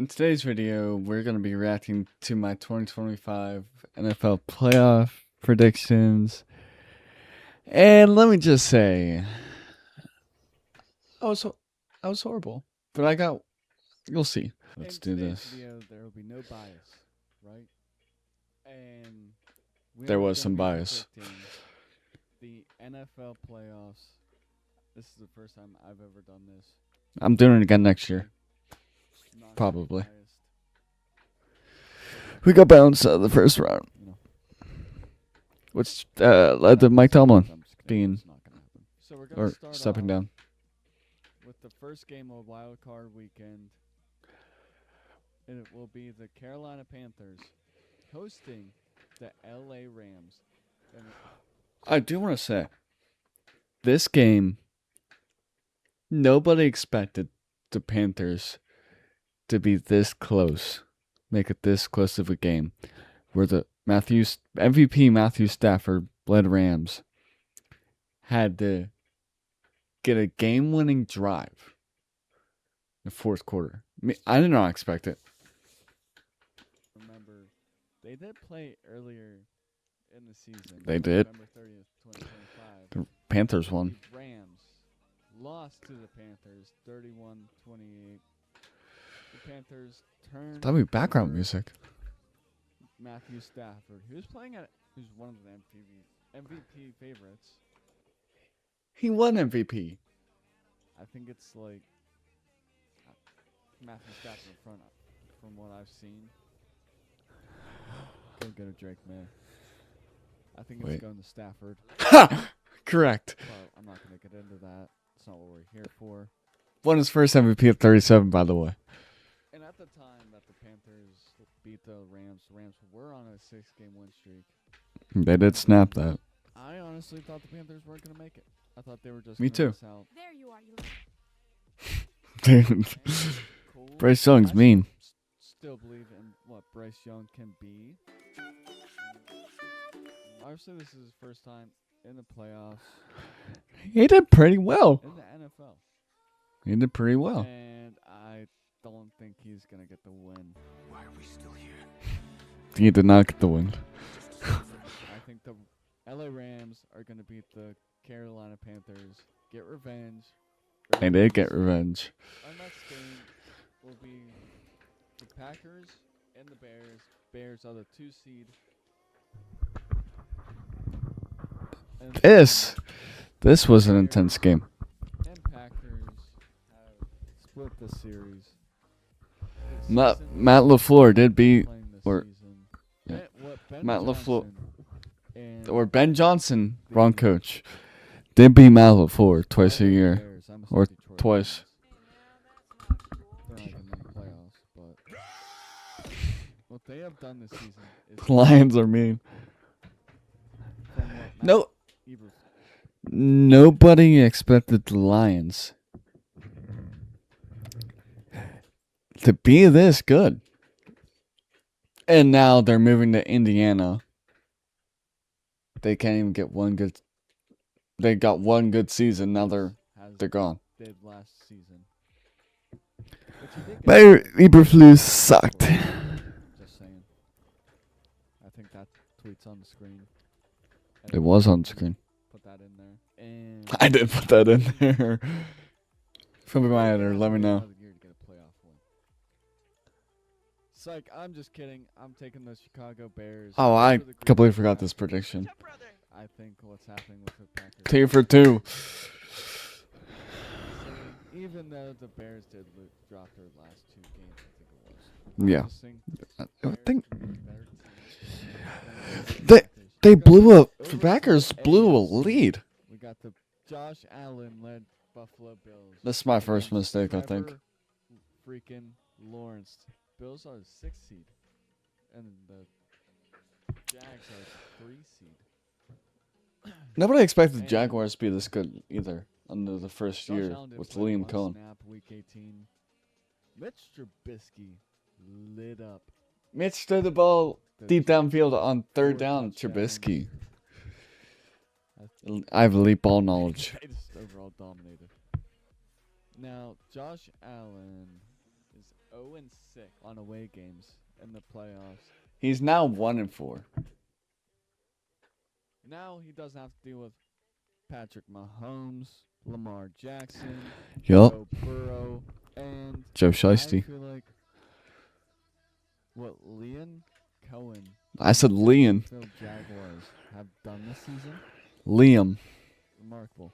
In today's video, we're going to be reacting to my 2025 NFL playoff predictions. And let me just say, I was horrible, but you'll see. Let's do this. Video, there will be no bias, right? And There was some bias. The NFL playoffs. This is the first time I've ever done this. I'm doing it again next year. Probably. We got bounced out of the first round. Which led to Mike Tomlin being or stepping down. With the first game of Wild Card Weekend, it will be the Carolina Panthers hosting the LA Rams. And I do want to say, this game, nobody expected the Panthers to be this close, make it this close of a game, where the MVP Matthew Stafford led Rams had to get a game-winning drive in the fourth quarter. I did not expect it. Remember, they did play earlier in the season. They did. November 30th, 2025. The Panthers won. The Rams lost to the Panthers 31-28. The Panthers turned. That'd be background music. Matthew Stafford, who's one of the MVP favorites. He won MVP. I think it's like Matthew Stafford in front from what I've seen. Go get a Drake May. I think it's going to Stafford. Ha! Correct. But I'm not going to get into that. It's not what we're here for. Won his first MVP at 37, by the way. And at the time that the Panthers beat the Rams were on a 6-game win streak. They did snap that. I honestly thought the Panthers weren't going to make it. I thought they were just Me too. Miss out. There you are, Dude. Cool. Bryce Young's mean. Still believe in what Bryce Young can be. Obviously, this is his first time in the playoffs. He did pretty well. In the NFL. He did pretty well. And I don't think he's going to get the win. Why are we still here? He did not get the win. I think the LA Rams are going to beat the Carolina Panthers. Get revenge. They did get revenge. Our next game will be the Packers and the Bears. Bears are the 2 seed. And This was an intense game. And Packers have split the series. Matt LaFleur did beat Matt LaFleur or Ben Johnson, wrong coach. Did beat Matt LaFleur twice a year or twice. What they have done this season is The Lions are mean. No, nobody expected the Lions to be this good. And now they're moving to Indiana. They can't even get one good. They got one good season. Now they're gone. Did last season. But Eberflus sucked. Just saying. I think that tweet's on the screen. It was on screen. Put that in there. And I did put that in there. From my editor, let me know. Psych, I'm just kidding. I'm taking the Chicago Bears. Oh, I completely forgot this prediction. I think what's happening with the Packers. 2 for 2. Even though the Bears did drop their last 2 games, I think it was. Yeah. I think they blew up. The Packers blew a lead. We got the Josh Allen led Buffalo Bills. This is my first mistake, I think. Freaking Lawrence. Bills are the 6th seed, and the Jags are the 3 seed. Nobody expected the Jaguars to be this good either under the first year with Liam Cohen. Snap, week 18. Mitch Trubisky lit up. Mitch threw the ball deep downfield on 3rd down. Trubisky. I have elite ball knowledge. They just overall dominated. Now, Josh Allen is 0-6 on away games in the playoffs. He's now 1-4. Now he doesn't have to deal with Patrick Mahomes, Lamar Jackson, Yup. Joe Burrow, and Joe I Shiesty. feel like what Liam Cohen, I said Liam. Phil Jaguars have done this season, Liam. remarkable.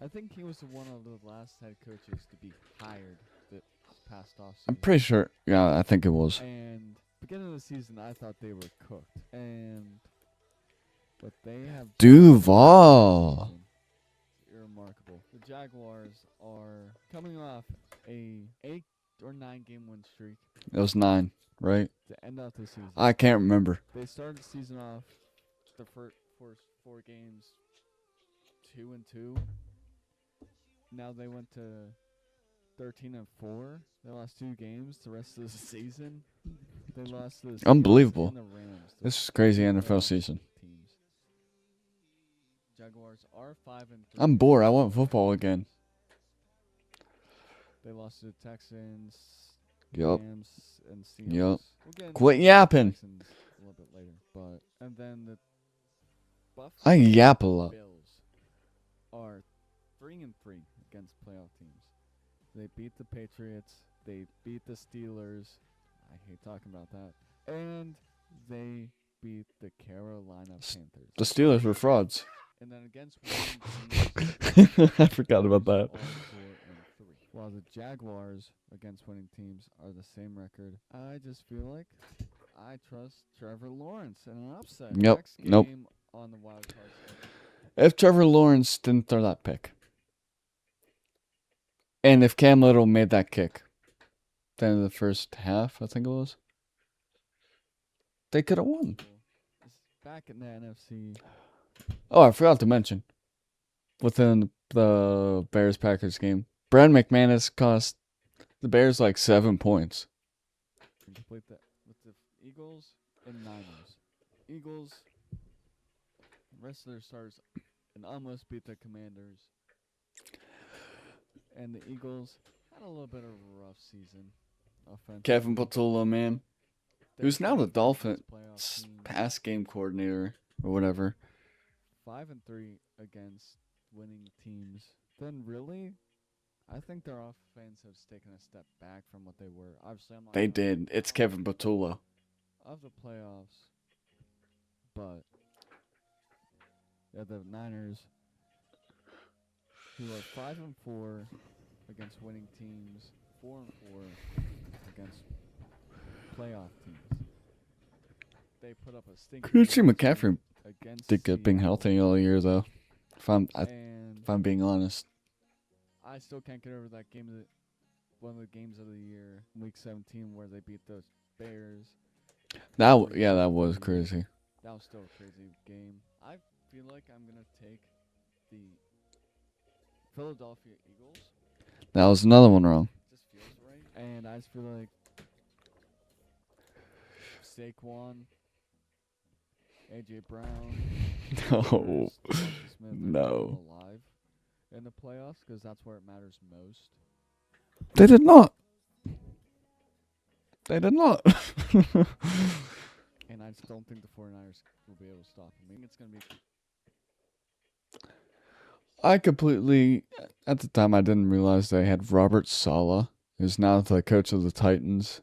I think he was one of the last head coaches to be hired this past offseason. I'm pretty sure. Yeah, I think it was. And beginning of the season, I thought they were cooked, but they have Duval. remarkable. The Jaguars are coming off a 8 or 9 game win streak It was 9, right? to end out the season. I can't remember. They started the season off the first 4 games 2-2. Now they went to 13-4. They lost 2 games the rest of the season. They lost to the Seahawks Unbelievable. and the Rams. the This is crazy NFL playoff season. teams. Jaguars are 5-3. I'm bored. I want football again. They lost to the Texans, Yup. Rams, and Seahawks. Yup. We'll get into Quit the yapping. Texans a little bit later, and then the Buffalo I yap a lot. Bills are 3-3 against playoff teams. They beat the Patriots. They beat the Steelers. I hate talking about that. And they beat the Carolina Panthers. The Steelers were frauds. And then against winning teams, I forgot about that. all 4-3. While the Jaguars against winning teams are the same record, I just feel like I trust Trevor Lawrence in an upset. Yep. Next Nope. game on the wild card schedule. If Trevor Lawrence didn't throw that pick, and if Cam Little made that kick, then in the first half, I think it was, they could have won. It's back in the NFC. Oh, I forgot to mention, within the Bears-Packers game, Brad McManus cost the Bears like 7 points. And complete that with the Eagles and Niners. Eagles, rest of their stars, and almost beat the Commanders. And the Eagles had a little bit of a rough season. Offensively. Kevin Patullo, man, They're who's now the 5-3 Dolphins against playoff teams. pass game coordinator or whatever. 5-3 against winning teams. Then really, I think their offense has taken a step back from what they were. Obviously, I'm not They gonna- did. It's Kevin Patullo. of the playoffs, but the Niners, who are 5-4 against winning teams, 4-4 against playoff teams. They put up a stinking Christian win McCaffrey against did good being Seattle, healthy all year, though. If I'm and being honest, I still can't get over that game. One of the games of the year, Week 17, where they beat the Bears. that was crazy. That was still a crazy game. I feel like I'm gonna take the Philadelphia Eagles. That was another one wrong. Just feels right, and I just feel like Saquon, AJ Brown, No, Devonta Smith are No. alive in the playoffs because that's where it matters most. they did not. They did not. And I just don't think the 49ers will be able to stop them. I think it's gonna be I completely, at the time, I didn't realize they had Robert Saleh, who's now the coach of the Titans.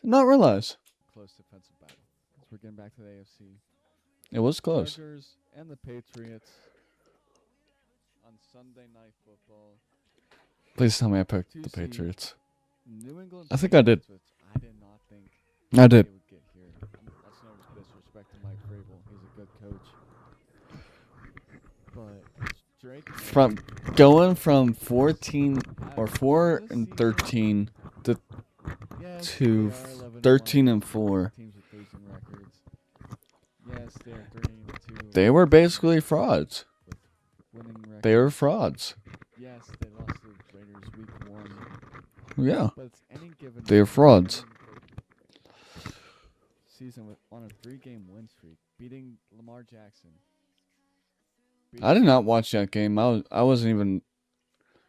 Did not realize. close defensive battle. As we're getting back to the AFC. It was close. Chargers and the Patriots on Sunday Night Football. Please tell me I picked Two the seed. Patriots. New England. I think I did. Patriots, which I did not think I did. they would get here. That's no disrespect to Mike Vrabel. He's a good coach. But Drake From going from 14 or This 4 and season- 13 yes, to they are 11-1. 13 and 4. Teams with losing records. Yes, they are 13-2. They were basically frauds. winning records. They were frauds. Yes, they lost to the Raiders week 1. Yeah. But it's any given. They are frauds. Season with on a 3-game win streak, beating Lamar Jackson. I did not watch that game. I wasn't even.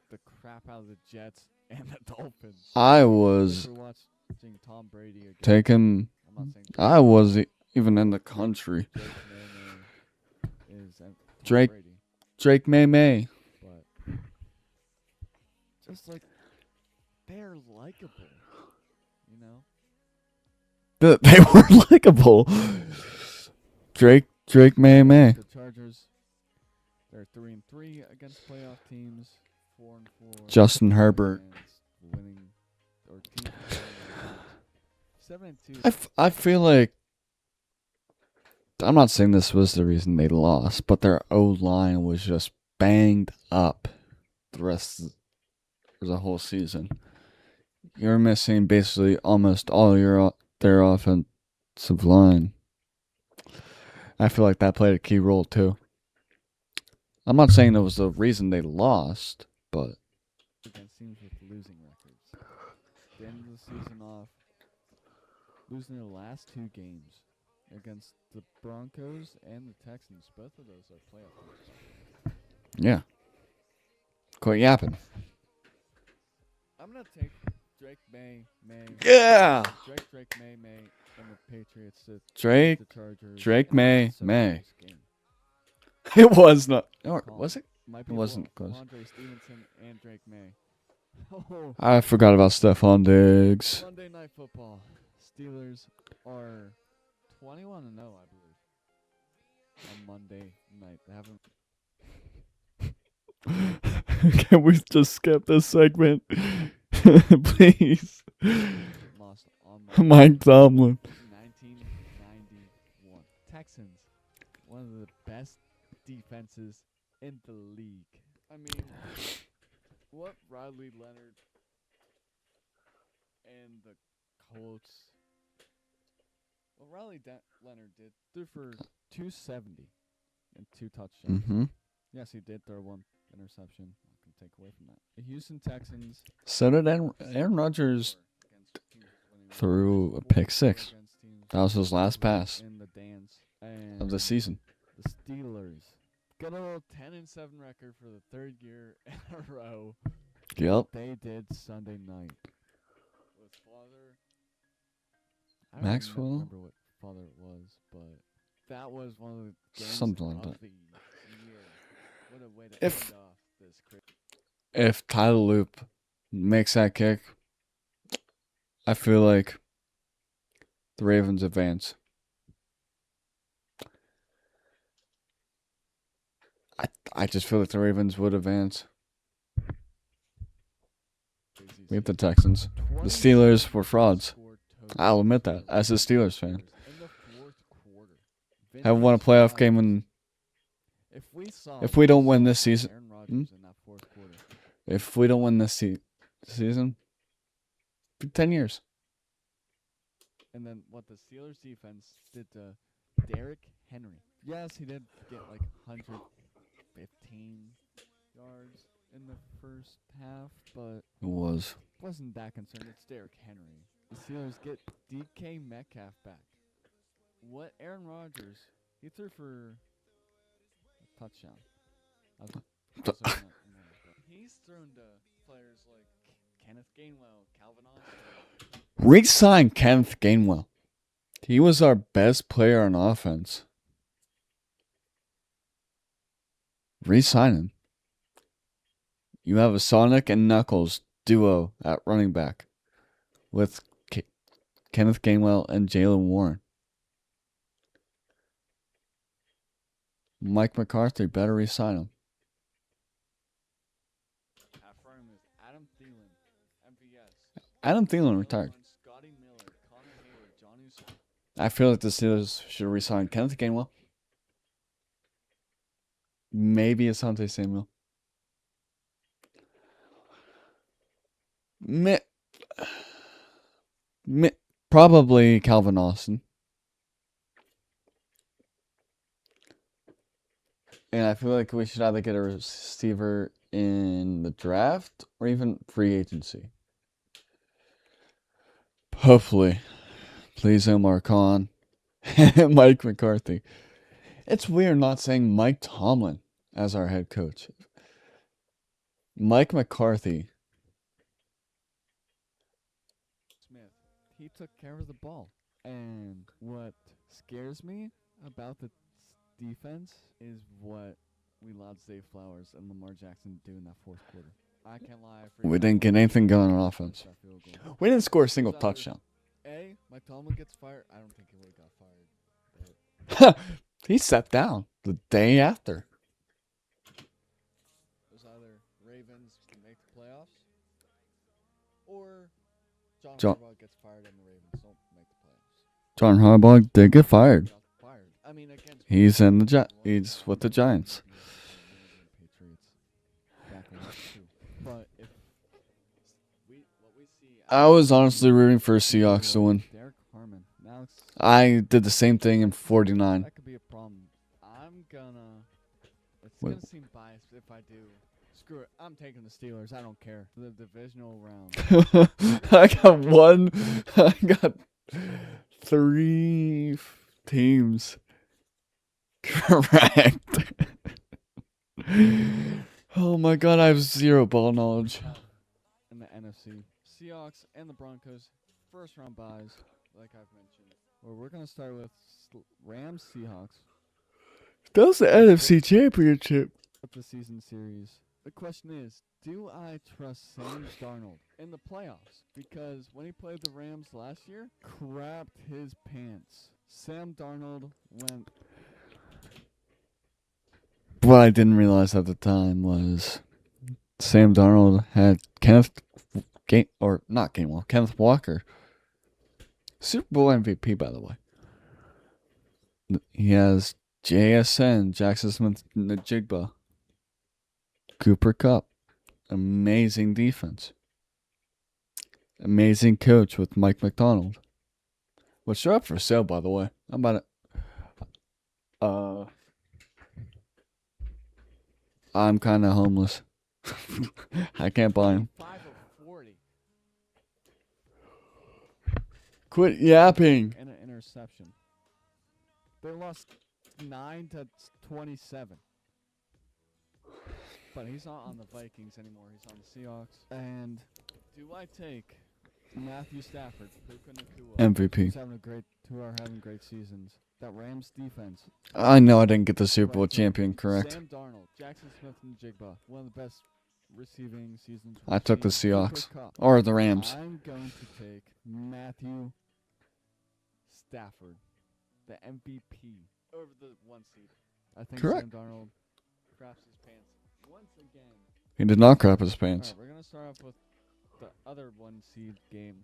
The crap out of the Jets and the Dolphins. I If was we're watching Tom Brady again, taking. I'm not saying I wasn't even in the country. Drake May is Tom Drake- Brady, Drake May. but just like they're likable, you know. They were likable. Drake May. The Chargers, they're 3-3 against playoff teams, 4-4. Justin Herbert. against winning or teams winning games. 7-2. I feel like I'm not saying this was the reason they lost, but their O-line was just banged up the rest of the whole season. You're missing basically almost all their offensive line. I feel like that played a key role too. I'm not saying it was the reason they lost, but Against teams with losing records. The end of the season off, losing their last 2 games against the Broncos and the Texans. Both of those are playoff games. yeah. Quit yapping. I'm gonna take Drake May, Yeah. Drake May, and the Patriots to Drake. the Chargers. Drake in May, a close May. game. It was not. Or was it? Might It be wasn't close. Andre Stevenson and Drake May. Oh, I forgot about Stephon Diggs. Monday Night Football. Steelers are 21-0, I believe. On Monday night, they haven't Can we just skip this segment? Please. lost on Monday. Mike Tomlin. 1991. Texans, one of the best defenses in the league. I mean, what Riley Leonard and the Colts. What Leonard did threw for 270 and 2 touchdowns. Mm-hmm. Yes, he did throw 1 interception. I can take away from that. The Houston Texans So did Aaron Rodgers against teams winning threw a pick 6. against teams That was his last pass in the dance. And of the season. the Steelers got a little 10-7 record for the 3rd year in a row. Yep. They did Sunday night with father. I Maxwell? don't remember what father it was, but that was one of the games Something like of that. the year. What a way to If- end off this crazy. If Tyler Loop makes that kick, I feel like the Ravens advance. I just feel like the Ravens would advance. We have the Texans. The Steelers were frauds. I'll admit that as a Steelers fan. In the 4th quarter, Haven't won a playoff game in. If we don't win this season- Aaron Rodgers in that 4th quarter. If we don't win this season, 10 years. And then what the Steelers defense did to Derrick Henry. Yes, he did get like 115 yards in the first half, but It was. wasn't that concerned. It's Derrick Henry. The Steelers get DK Metcalf back. What Aaron Rodgers, he threw for a touchdown. He's thrown to players like Kenneth Gainwell, Calvin Austin. Re-sign Kenneth Gainwell. He was our best player on offense. Re-sign him. You have a Sonic and Knuckles duo at running back with Kenneth Gainwell and Jalen Warren. Mike McCarthy better re-sign him. At front is Adam Thielen, MVS. Adam Thielen retired. Scotty Miller, Connor Hayward, John Uso. I feel like the Steelers should re-sign Kenneth Gainwell. Maybe Asante Samuel. Probably Calvin Austin. And I feel like we should either get a receiver in the draft or even free agency. Hopefully. Please, Omar Khan and Mike McCarthy. It's weird not saying Mike Tomlin as our head coach. Mike McCarthy he took care of the ball. And what scares me about the defense is what we allowed Zay Flowers and Lamar Jackson do in that fourth quarter. I can't lie. We didn't get anything going on offense. That field goal. We didn't score a single It was either- touchdown. Mike Tomlin gets fired. I don't think he would have got fired. He sat down the day after. It was either Ravens make the playoffs or John Harbaugh gets fired and the Ravens don't make the playoffs. John Harbaugh did get fired. Fired. I mean, against He's in the he's with the Giants. Patriots back in week 2. But if what we see, I was honestly rooting for Seahawks to win. Derek Harmon. Now I did the same thing in 49. that could be a problem. It's Wait. gonna seem biased if I do. Screw it. I'm taking the Steelers. I don't care. The divisional round. I got 3 teams correct. Oh my god, I have 0 ball knowledge. In the NFC, Seahawks and the Broncos, first round buys, like I've mentioned. Well, we're gonna start with Rams Seahawks. That was the NFC Championship. Up the season series. The question is, do I trust Sam Darnold in the playoffs? Because when he played the Rams last year, crapped his pants. Sam Darnold went. What I didn't realize at the time was Sam Darnold had Kenneth Walker, Super Bowl MVP, by the way. He has JSN, Jackson Smith-Njigba, Cooper Kupp. Amazing defense. Amazing coach with Mike McDonald. Which they're up for sale, by the way. I'm about to... I'm kind of homeless. I can't buy him. 5 of 40 Quit yapping. and an interception. They lost 9-27. But he's not on the Vikings anymore. He's on the Seahawks. And do I take Matthew Stafford, Puka Nacua, MVP. who are having great seasons? That Rams defense. I know I didn't get the Super Bowl champion correct. Sam Darnold, Jackson Smith and Jigba, one of the best receiving seasons. I took the Seahawks. Or the Rams. I'm going to take Matthew Stafford, the MVP, over the 1 seed. I think Correct. Sam Darnold craps his pants once again. He did not crap his pants. Alright, we're going to start off with the other 1 seed game.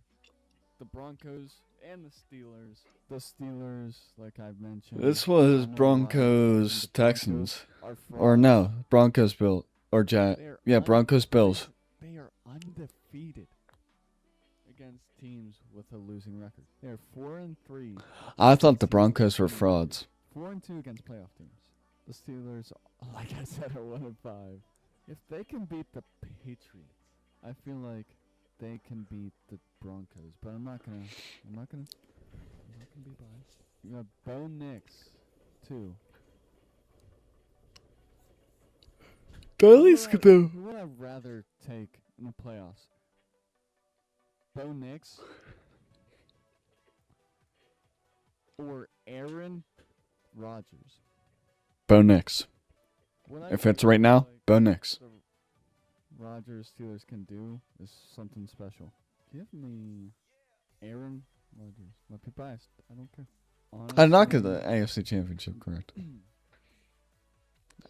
The Broncos and the Steelers. The Steelers, like I've mentioned. This I was don't know why Broncos the Texans. Broncos are Or frauds. no, Broncos Bill or They are yeah, Broncos Bills. They are undefeated against teams with a losing record. They are 4-3. I thought the Broncos were frauds. 4-2 against playoff teams. The Steelers, like I said, are 1-5. If they can beat the Patriots, I feel like they can beat the Broncos. But I'm not gonna be biased. You got Bo Nix, too. But at least get the Who would I rather take in the playoffs? Bo Nix or Aaron Rodgers? Bo Nix. What I If think it's right now, like Bo Nix. the Rodgers Steelers can do is something special. Give me Aaron Rodgers. Might be biased. I don't care. I did not get Honestly, the AFC Championship correct.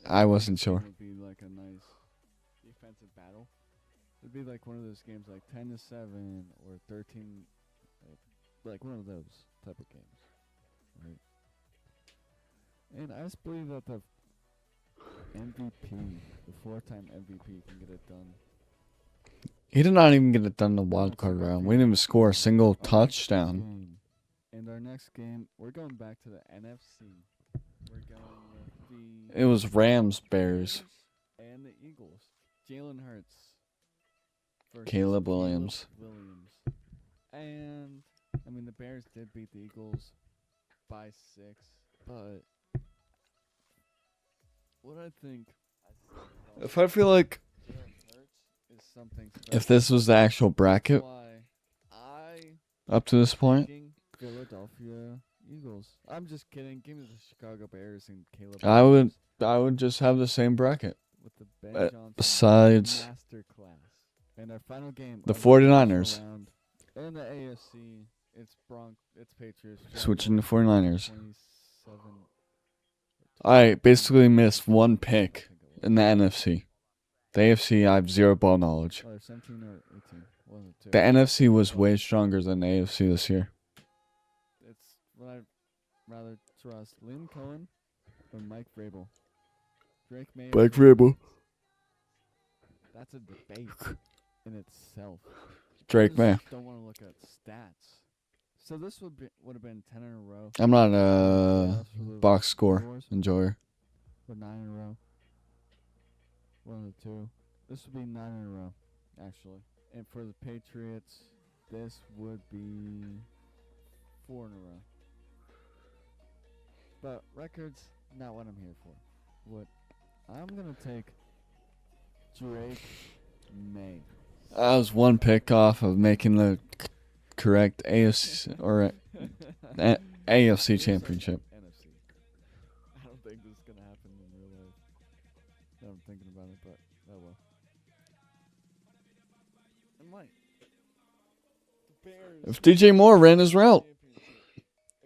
I wasn't sure. It would be like a nice defensive battle. It'd be like one of those games, like 10-7 or 13, like one of those type of games, right? And I just believe that the MVP, the 4-time MVP, can get it done. He did not even get it done in the wild card round. We didn't even score a single Our next touchdown. game. And our next game, we're going back to the NFC. We're going with the It was Rams Bears. and the Eagles. Jalen Hurts versus Caleb Williams. And I mean, the Bears did beat the Eagles by 6, but what I think If I feel like Jalen Hurts is something special. if this was the actual bracket, Why I up to this point. Beating Philadelphia Eagles. I'm just kidding. Give me the Chicago Bears and Caleb. I would Williams I would just have the same bracket. with the Ben Johnson Besides masterclass. And our final game. the of divisional 49ers. round in the AFC, it's Patriots. Switching to 49ers. 27. I basically missed one pick I think it was. in the NFC. The AFC, I have zero ball knowledge. Oh, 17 or 18. One of the two. The NFC was way stronger than the AFC this year. It's what I'd rather trust. Liam Cohen or Mike Vrabel. Drake May. or Drake- Vrabel. That's a debate in itself. Drake I May. just don't want to look at stats. So this would have been 10 in a row. I'm not a Playoffs for the box score Jaguars, enjoyer. or 9 in a row. One of the two. This would be 9 in a row, actually. And for the Patriots, this would be 4 in a row. But records, not what I'm here for. What I'm gonna take Drake May. I was one pick off of making the correct AFC or AFC championship. NFC. I don't think this is gonna happen in real life. Now I'm thinking about it, but oh well. It might. The Bears. If DJ Moore ran his route, Championship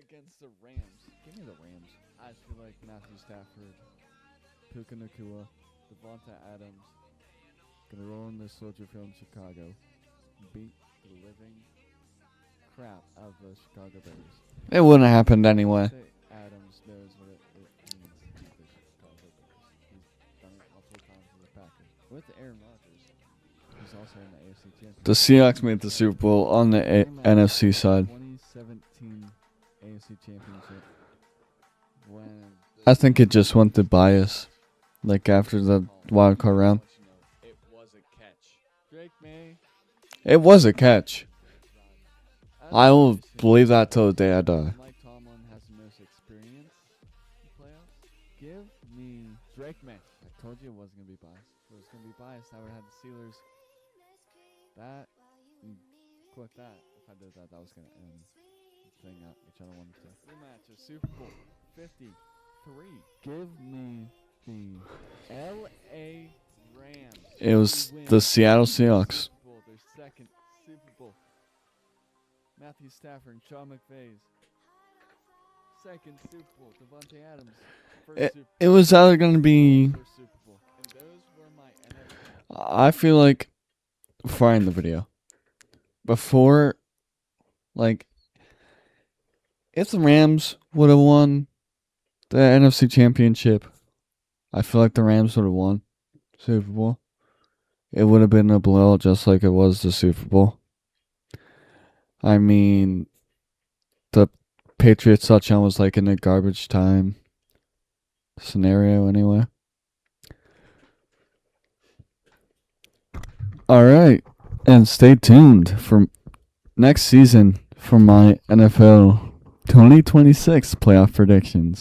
against the Rams. Give me the Rams. I feel like Matthew Stafford, Puka Nakua, Devonta Adams gonna roll in this Soldier Field in Chicago, beat the living crap out of the Chicago Bears. it wouldn't have happened anyway. Say Adams knows what it means to beat the Chicago Bears. He's done it multiple times with the Packers. With Aaron Rodgers, he's also in the AFC Championship. The Seahawks made the Super Bowl on the NFC side. 2017 AFC Championship. When I think it just went to bias, like after the wild card round. it was a catch. Drake May. It was a catch. As I will you should. believe that till the day I die. Mike Tomlin has the most experience in playoffs. Give me Drake May. I told you it wasn't gonna be biased. If it was gonna be biased, I would have had the Steelers. That and click that. If I did that, that was gonna end the thing up, which I don't want to. Rematch of Super Bowl 53. Give me the LA Rams. It was to win the Seattle the Seahawks. Super Bowl, their second Super Bowl. Matthew Stafford and Sean McVay's second Super Bowl. Devontae Adams first Super Bowl. It was either going to be. First Super Bowl. And those were my NFL. I feel like. Before I end the video. Before. Like. If the Rams would have won the NFC Championship, I feel like the Rams would have won Super Bowl. It would have been a blowout just like it was the Super Bowl. I mean, the Patriots touchdown was like in a garbage time scenario anyway. Alright, and stay tuned for next season for my NFL 2026 playoff predictions.